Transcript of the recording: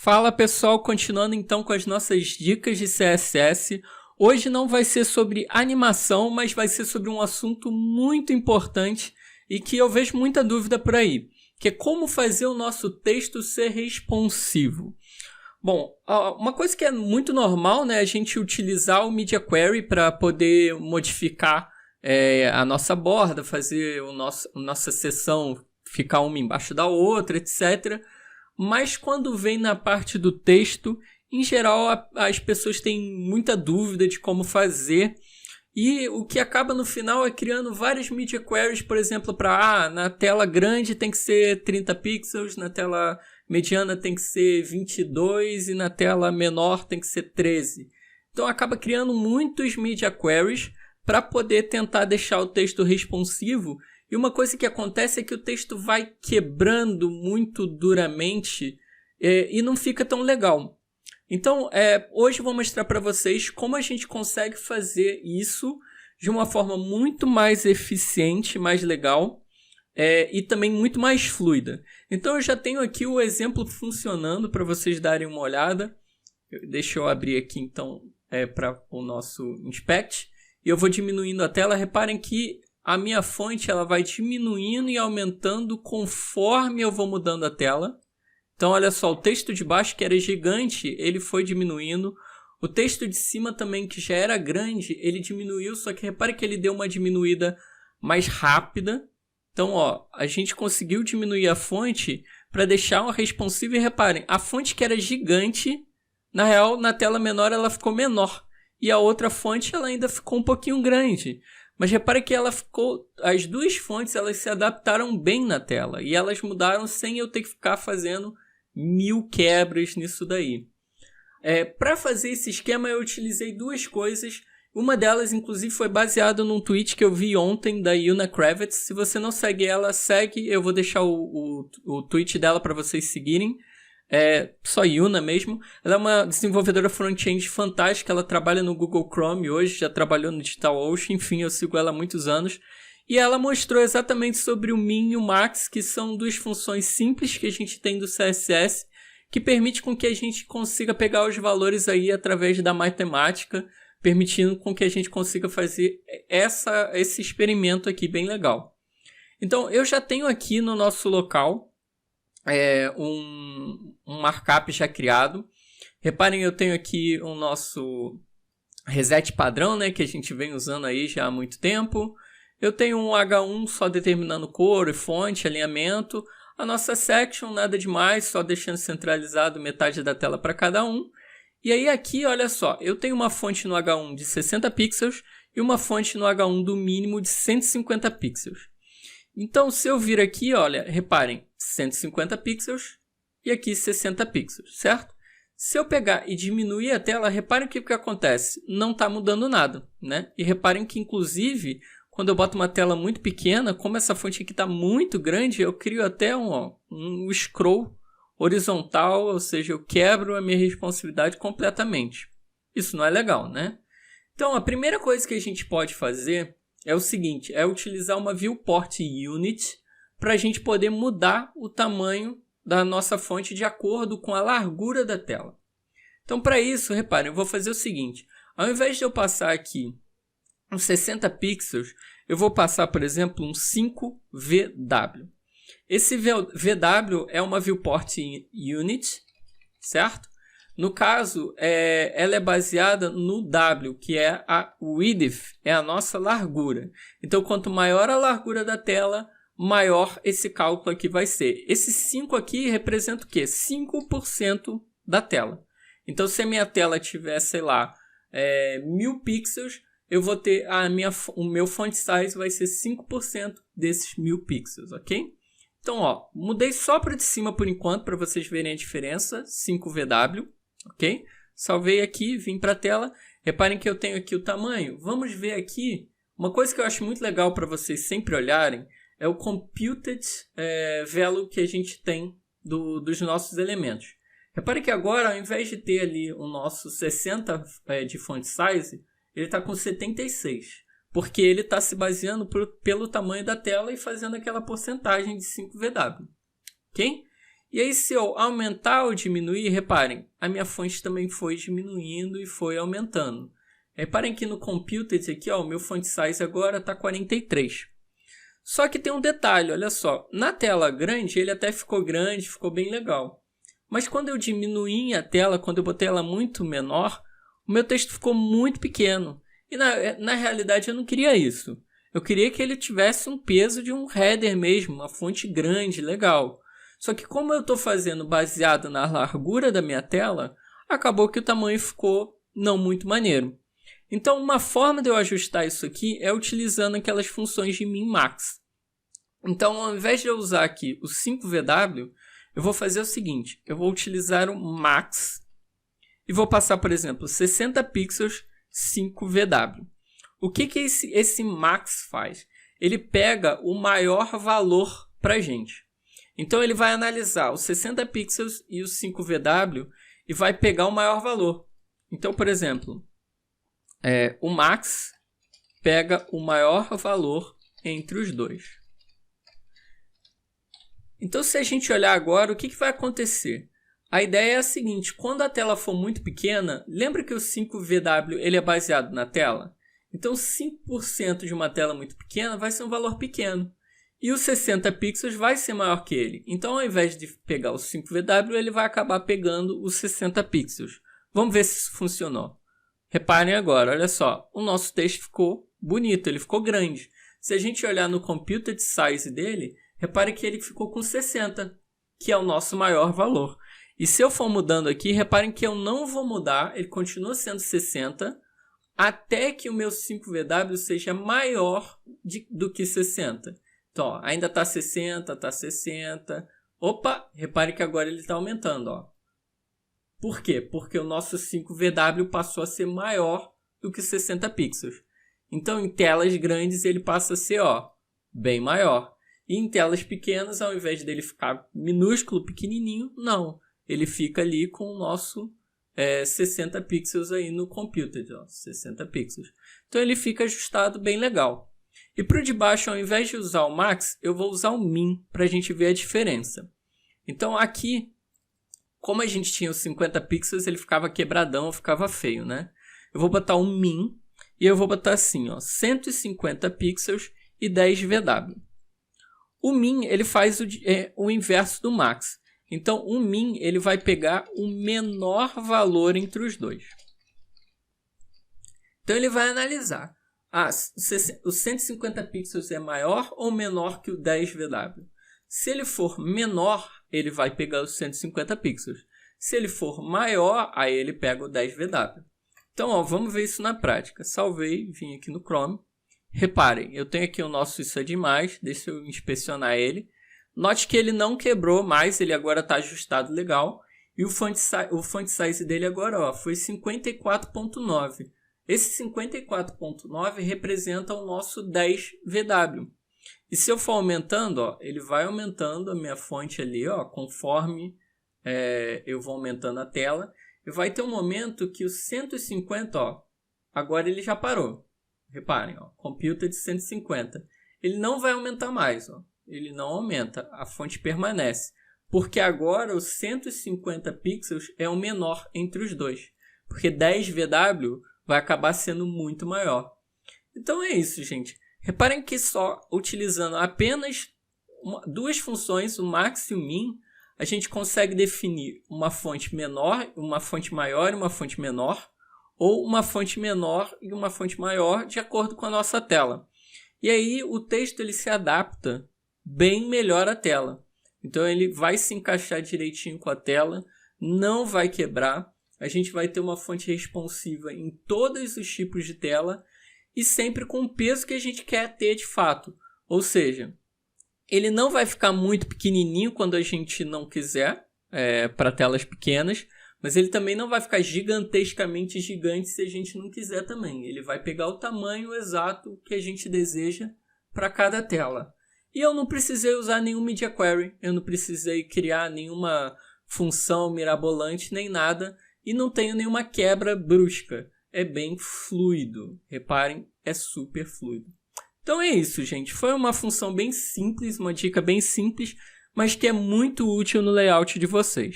Fala pessoal, continuando então com as nossas dicas de CSS. Hoje não vai ser sobre animação, mas vai ser sobre um assunto muito importante e que eu vejo muita dúvida por aí, que é como fazer o nosso texto ser responsivo. Bom, uma coisa que é muito normal, né, é a gente utilizar o Media Query para poder modificar a nossa borda, fazer nossa seção ficar uma embaixo da outra, etc. Mas quando vem na parte do texto, em geral as pessoas têm muita dúvida de como fazer. E o que acaba no final é criando várias media queries, por exemplo, para na tela grande tem que ser 30 pixels, na tela mediana tem que ser 22 e na tela menor tem que ser 13. Então acaba criando muitos media queries para poder tentar deixar o texto responsivo. E uma coisa que acontece é que o texto vai quebrando muito duramente e não fica tão legal. Então, hoje eu vou mostrar para vocês como a gente consegue fazer isso de uma forma muito mais eficiente, mais legal e também muito mais fluida. Então, eu já tenho aqui o exemplo funcionando para vocês darem uma olhada. Deixa eu abrir aqui, então, para o nosso Inspect. E eu vou diminuindo a tela. Reparem que a minha fonte ela vai diminuindo e aumentando conforme eu vou mudando a tela. Então, olha só, o texto de baixo, que era gigante, ele foi diminuindo. O texto de cima também, que já era grande, ele diminuiu, só que repare que ele deu uma diminuída mais rápida. Então, ó, a gente conseguiu diminuir a fonte para deixar uma responsiva. E reparem, a fonte que era gigante, na real, na tela menor, ela ficou menor. E a outra fonte, ela ainda ficou um pouquinho grande. Mas repare que as duas fontes elas se adaptaram bem na tela. E elas mudaram sem eu ter que ficar fazendo 1000 quebras nisso daí. Para fazer esse esquema eu utilizei duas coisas. Uma delas inclusive foi baseada num tweet que eu vi ontem da Yuna Kravitz. Se você não segue ela, segue. Eu vou deixar o tweet dela para vocês seguirem. Só Yuna mesmo. Ela é uma desenvolvedora front-end fantástica. Ela trabalha no Google Chrome hoje, já trabalhou no DigitalOcean. Enfim, eu sigo ela há muitos anos. E ela mostrou exatamente sobre o min e o max, que são duas funções simples que a gente tem do CSS, que permite com que a gente consiga pegar os valores aí através da matemática, permitindo com que a gente consiga fazer esse experimento aqui bem legal. Então, eu já tenho aqui no nosso local um markup já criado. Reparem, eu tenho aqui o nosso reset padrão, né, que a gente vem usando aí já há muito tempo. Eu tenho um H1 só determinando cor e fonte, alinhamento. A nossa section, nada demais, só deixando centralizado metade da tela para cada um. E aí aqui, olha só, eu tenho uma fonte no H1 de 60 pixels e uma fonte no H1 do mínimo de 150 pixels. Então, se eu vir aqui, olha, reparem, 150 pixels e aqui 60 pixels, certo? Se eu pegar e diminuir a tela, reparem o que acontece. Não está mudando nada, né? E reparem que, inclusive, quando eu boto uma tela muito pequena, como essa fonte aqui está muito grande, eu crio até um scroll horizontal, ou seja, eu quebro a minha responsividade completamente. Isso não é legal, né? Então, a primeira coisa que a gente pode fazer é o seguinte, é utilizar uma viewport unit para a gente poder mudar o tamanho da nossa fonte de acordo com a largura da tela. Então, para isso, reparem, eu vou fazer o seguinte, ao invés de eu passar aqui uns 60 pixels, eu vou passar, por exemplo, um 5VW. Esse VW é uma viewport unit, certo? No caso, ela é baseada no W, que é a width, é a nossa largura. Então, quanto maior a largura da tela, maior esse cálculo aqui vai ser. Esse 5 aqui representa o quê? 5% da tela. Então, se a minha tela tiver, sei lá, 1000 pixels, eu vou ter o meu font size vai ser 5% desses 1000 pixels, ok? Então, ó, mudei só para de cima por enquanto, para vocês verem a diferença, 5VW, ok? Salvei aqui, vim para a tela, reparem que eu tenho aqui o tamanho. Vamos ver aqui, uma coisa que eu acho muito legal para vocês sempre olharem, é o computed value que a gente tem dos nossos elementos. Repare que agora, ao invés de ter ali o nosso 60 de font size, ele está com 76, porque ele está se baseando pelo tamanho da tela e fazendo aquela porcentagem de 5VW, ok? E aí se eu aumentar ou diminuir, reparem, a minha fonte também foi diminuindo e foi aumentando. Reparem que no Computed aqui, ó, o meu font size agora está 43. Só que tem um detalhe, olha só. Na tela grande, ele até ficou grande, ficou bem legal. Mas quando eu diminuí a tela, quando eu botei ela muito menor, o meu texto ficou muito pequeno. E na realidade eu não queria isso. Eu queria que ele tivesse um peso de um header mesmo, uma fonte grande, legal. Só que como eu estou fazendo baseado na largura da minha tela, acabou que o tamanho ficou não muito maneiro. Então, uma forma de eu ajustar isso aqui é utilizando aquelas funções de min-max. Então, ao invés de eu usar aqui o 5VW, eu vou fazer o seguinte. Eu vou utilizar o max e vou passar, por exemplo, 60 pixels 5VW. O que esse max faz? Ele pega o maior valor para a gente. Então, ele vai analisar os 60 pixels e os 5VW e vai pegar o maior valor. Então, por exemplo, o max pega o maior valor entre os dois. Então, se a gente olhar agora, o que vai acontecer? A ideia é a seguinte, quando a tela for muito pequena, lembra que o 5VW ele é baseado na tela? Então, 5% de uma tela muito pequena vai ser um valor pequeno. E os 60 pixels vai ser maior que ele. Então, ao invés de pegar o 5VW, ele vai acabar pegando os 60 pixels. Vamos ver se isso funcionou. Reparem agora, olha só, o nosso texto ficou bonito, ele ficou grande. Se a gente olhar no Computed Size dele, repare que ele ficou com 60, que é o nosso maior valor. E se eu for mudando aqui, reparem que eu não vou mudar, ele continua sendo 60, até que o meu 5VW seja maior do que 60. Então, ó, ainda está 60, está 60. Opa, repare que agora ele está aumentando, ó. Por quê? Porque o nosso 5VW passou a ser maior do que 60 pixels. Então, em telas grandes, ele passa a ser bem maior. E em telas pequenas, ao invés dele ficar minúsculo, pequenininho, não. Ele fica ali com o nosso 60 pixels aí no Computed. 60 pixels. Então, ele fica ajustado bem legal. E para o de baixo, ao invés de usar o Max, eu vou usar o Min para a gente ver a diferença. Então, aqui, como a gente tinha os 50 pixels, ele ficava quebradão, ficava feio, né? Eu vou botar um Min e eu vou botar assim, 150 pixels e 10 VW. O Min, ele faz o inverso do Max. Então, o Min, ele vai pegar o menor valor entre os dois. Então, ele vai analisar. Os 150 pixels é maior ou menor que o 10 VW? Se ele for menor, ele vai pegar os 150 pixels. Se ele for maior, aí ele pega o 10 VW. Então, vamos ver isso na prática. Salvei, vim aqui no Chrome. Reparem, eu tenho aqui o nosso Isso é Demais. Deixa eu inspecionar ele. Note que ele não quebrou mais, ele agora está ajustado legal. E o font size dele agora foi 54.9. Esse 54.9 representa o nosso 10 VW. E se eu for aumentando, ele vai aumentando a minha fonte ali, conforme eu vou aumentando a tela. E vai ter um momento que o 150, agora ele já parou. Reparem, Computed 150. Ele não vai aumentar mais, ele não aumenta, a fonte permanece. Porque agora os 150 pixels é o menor entre os dois. Porque 10 VW vai acabar sendo muito maior. Então é isso, gente. Reparem que só utilizando apenas duas funções, o max e o min, a gente consegue definir uma fonte menor, uma fonte maior e uma fonte menor, ou uma fonte menor e uma fonte maior de acordo com a nossa tela. E aí o texto ele se adapta bem melhor à tela. Então ele vai se encaixar direitinho com a tela, não vai quebrar. A gente vai ter uma fonte responsiva em todos os tipos de tela e sempre com o peso que a gente quer ter de fato. Ou seja, ele não vai ficar muito pequenininho quando a gente não quiser, para telas pequenas, mas ele também não vai ficar gigantescamente gigante se a gente não quiser também. Ele vai pegar o tamanho exato que a gente deseja para cada tela. E eu não precisei usar nenhum Media Query, eu não precisei criar nenhuma função mirabolante nem nada, e não tenho nenhuma quebra brusca. É bem fluido. Reparem, é super fluido. Então é isso, gente. Foi uma função bem simples, uma dica bem simples, mas que é muito útil no layout de vocês.